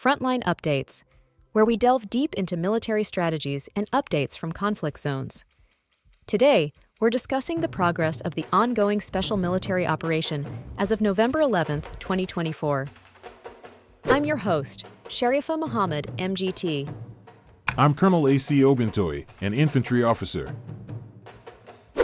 Frontline Updates, where we delve deep into military strategies and updates from conflict zones. Today, we're discussing the progress of the ongoing special military operation as of November 11, 2024. I'm your host, Sharifa Muhammad, MGT. I'm Colonel A.C. Oguntoye, an infantry officer.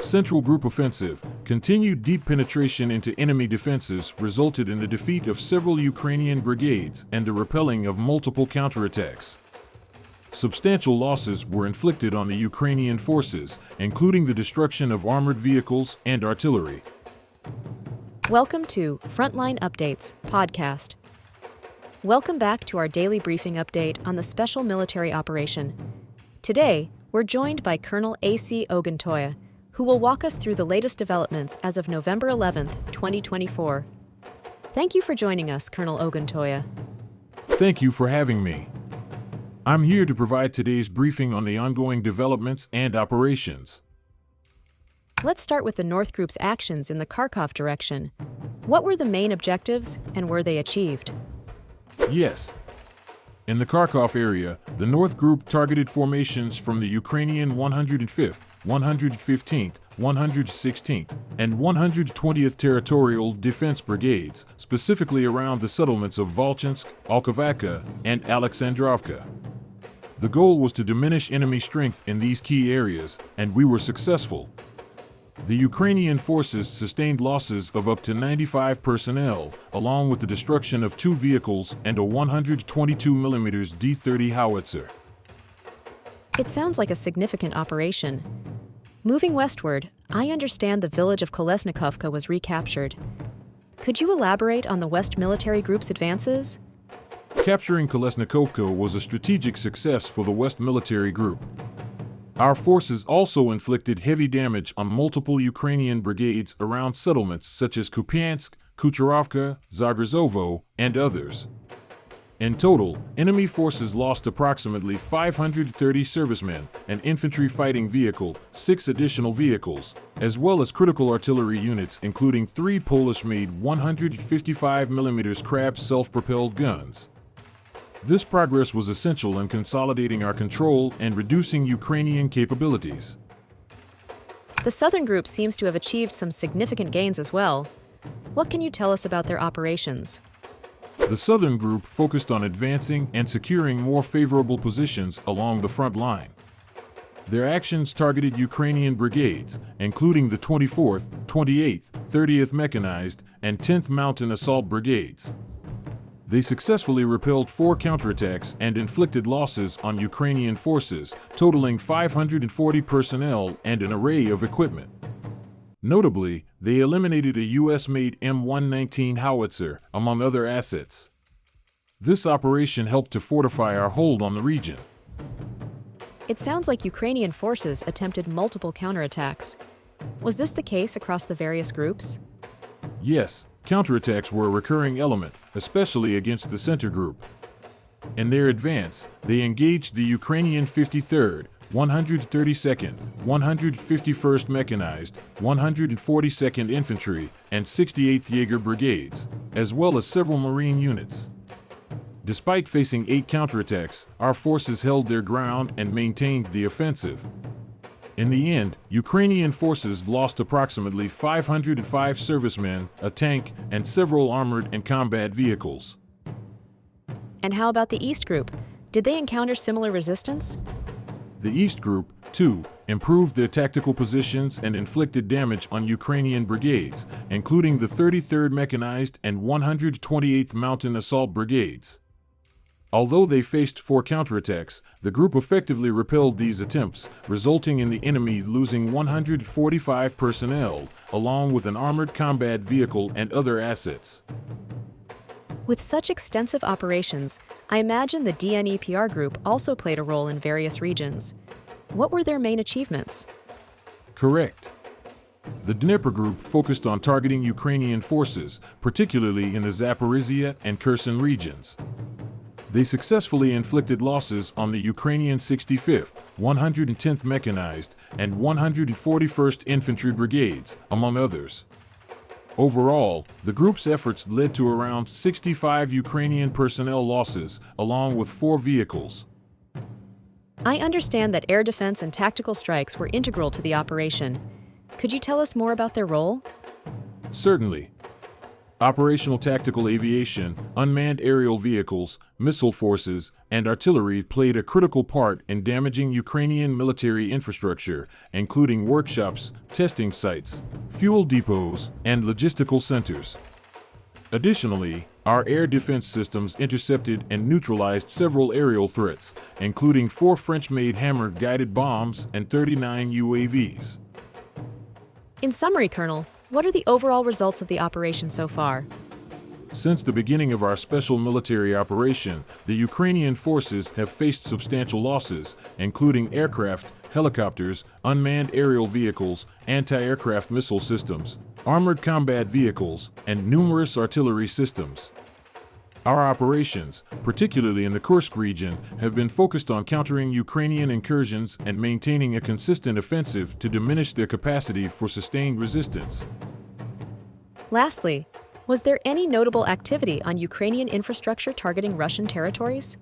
Central Group Offensive, continued deep penetration into enemy defenses resulted in the defeat of several Ukrainian brigades and the repelling of multiple counterattacks. Substantial losses were inflicted on the Ukrainian forces, including the destruction of armored vehicles and artillery. Welcome to Frontline Updates podcast. Welcome back to our daily briefing update on the special military operation. Today, we're joined by Colonel A.C. Oguntoye, who will walk us through the latest developments as of November 11, 2024. Thank you for joining us, Colonel Oguntoye. Thank you for having me. I'm here to provide today's briefing on the ongoing developments and operations. Let's start with the North Group's actions in the Kharkov direction. What were the main objectives, and were they achieved? Yes. In the Kharkov area, the North Group targeted formations from the Ukrainian 105th, 115th, 116th, and 120th Territorial Defense Brigades, specifically around the settlements of Volchansk, Alkovaka, and Alexandrovka. The goal was to diminish enemy strength in these key areas, and we were successful. The Ukrainian forces sustained losses of up to 95 personnel, along with the destruction of 2 vehicles and a 122mm D-30 howitzer. It sounds like a significant operation. Moving westward, I understand the village of Kolesnikovka was recaptured. Could you elaborate on the West Military Group's advances? Capturing Kolesnikovka was a strategic success for the West Military Group. Our forces also inflicted heavy damage on multiple Ukrainian brigades around settlements such as Kupiansk, Kucherovka, Zagrezovo, and others. In total, enemy forces lost approximately 530 servicemen, an infantry fighting vehicle, 6 additional vehicles, as well as critical artillery units including 3 Polish-made 155mm Krab self-propelled guns. This progress was essential in consolidating our control and reducing Ukrainian capabilities. The Southern Group seems to have achieved some significant gains as well. What can you tell us about their operations? The Southern Group focused on advancing and securing more favorable positions along the front line. Their actions targeted Ukrainian brigades, including the 24th, 28th, 30th Mechanized, and 10th Mountain Assault Brigades. They successfully repelled 4 counterattacks and inflicted losses on Ukrainian forces, totaling 540 personnel and an array of equipment. Notably, they eliminated a U.S.-made M119 howitzer, among other assets. This operation helped to fortify our hold on the region. It sounds like Ukrainian forces attempted multiple counterattacks. Was this the case across the various groups? Yes, counterattacks were a recurring element, especially against the Center Group. In their advance, they engaged the Ukrainian 53rd, 132nd, 151st Mechanized, 142nd Infantry, and 68th Jaeger Brigades, as well as several Marine units. Despite facing 8 counterattacks, our forces held their ground and maintained the offensive. In the end, Ukrainian forces lost approximately 505 servicemen, a tank, and several armored and combat vehicles. And how about the East Group? Did they encounter similar resistance? The East Group, too, improved their tactical positions and inflicted damage on Ukrainian brigades, including the 33rd Mechanized and 128th Mountain Assault Brigades. Although they faced 4 counterattacks, the group effectively repelled these attempts, resulting in the enemy losing 145 personnel, along with an armored combat vehicle and other assets. With such extensive operations, I imagine the DNEPR group also played a role in various regions. What were their main achievements? Correct. The Dnipro group focused on targeting Ukrainian forces, particularly in the Zaporizhia and Kherson regions. They successfully inflicted losses on the Ukrainian 65th, 110th Mechanized, and 141st Infantry Brigades, among others. Overall, the group's efforts led to around 65 Ukrainian personnel losses, along with 4 vehicles. I understand that air defense and tactical strikes were integral to the operation. Could you tell us more about their role? Certainly. Operational tactical aviation, unmanned aerial vehicles, missile forces, and artillery played a critical part in damaging Ukrainian military infrastructure, including workshops, testing sites, fuel depots, and logistical centers. Additionally, our air defense systems intercepted and neutralized several aerial threats, including 4 French-made Hammer-guided bombs and 39 UAVs. In summary, Colonel, what are the overall results of the operation so far? Since the beginning of our special military operation, the Ukrainian forces have faced substantial losses, including aircraft, helicopters, unmanned aerial vehicles, anti-aircraft missile systems, armored combat vehicles, and numerous artillery systems. Our operations, particularly in the Kursk region, have been focused on countering Ukrainian incursions and maintaining a consistent offensive to diminish their capacity for sustained resistance. Lastly, was there any notable activity on Ukrainian infrastructure targeting Russian territories?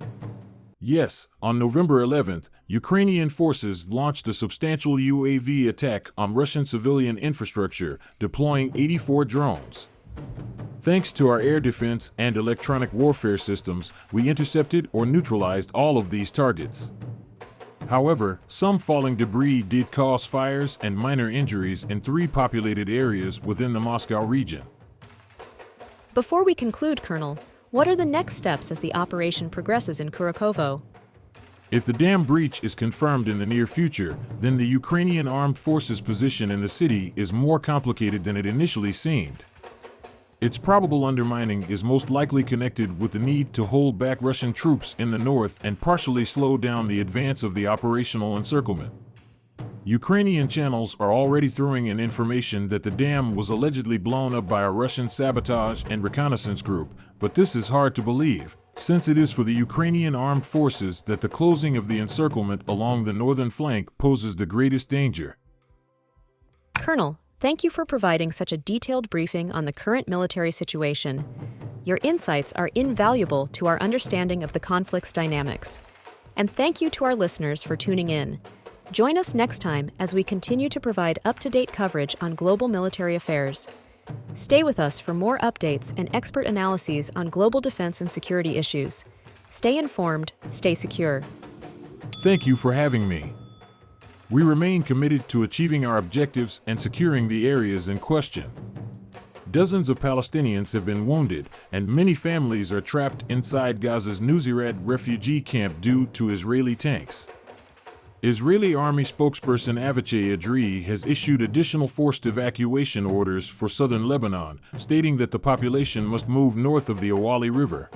Yes, on November 11th, Ukrainian forces launched a substantial UAV attack on Russian civilian infrastructure, deploying 84 drones. Thanks to our air defense and electronic warfare systems, we intercepted or neutralized all of these targets. However, some falling debris did cause fires and minor injuries in 3 populated areas within the Moscow region. Before we conclude, Colonel, what are the next steps as the operation progresses in Kurakovo? If the dam breach is confirmed in the near future, then the Ukrainian armed forces' position in the city is more complicated than it initially seemed. Its probable undermining is most likely connected with the need to hold back Russian troops in the north and partially slow down the advance of the operational encirclement. Ukrainian channels are already throwing in information that the dam was allegedly blown up by a Russian sabotage and reconnaissance group, but this is hard to believe, since it is for the Ukrainian armed forces that the closing of the encirclement along the northern flank poses the greatest danger. Colonel, thank you for providing such a detailed briefing on the current military situation. Your insights are invaluable to our understanding of the conflict's dynamics. And thank you to our listeners for tuning in. Join us next time as we continue to provide up-to-date coverage on global military affairs. Stay with us for more updates and expert analyses on global defense and security issues. Stay informed, stay secure. Thank you for having me. We remain committed to achieving our objectives and securing the areas in question. Dozens of Palestinians have been wounded, and many families are trapped inside Gaza's Nuseirat refugee camp due to Israeli tanks. Israeli Army spokesperson Avichai Adri has issued additional forced evacuation orders for southern Lebanon, stating that the population must move north of the Awali River.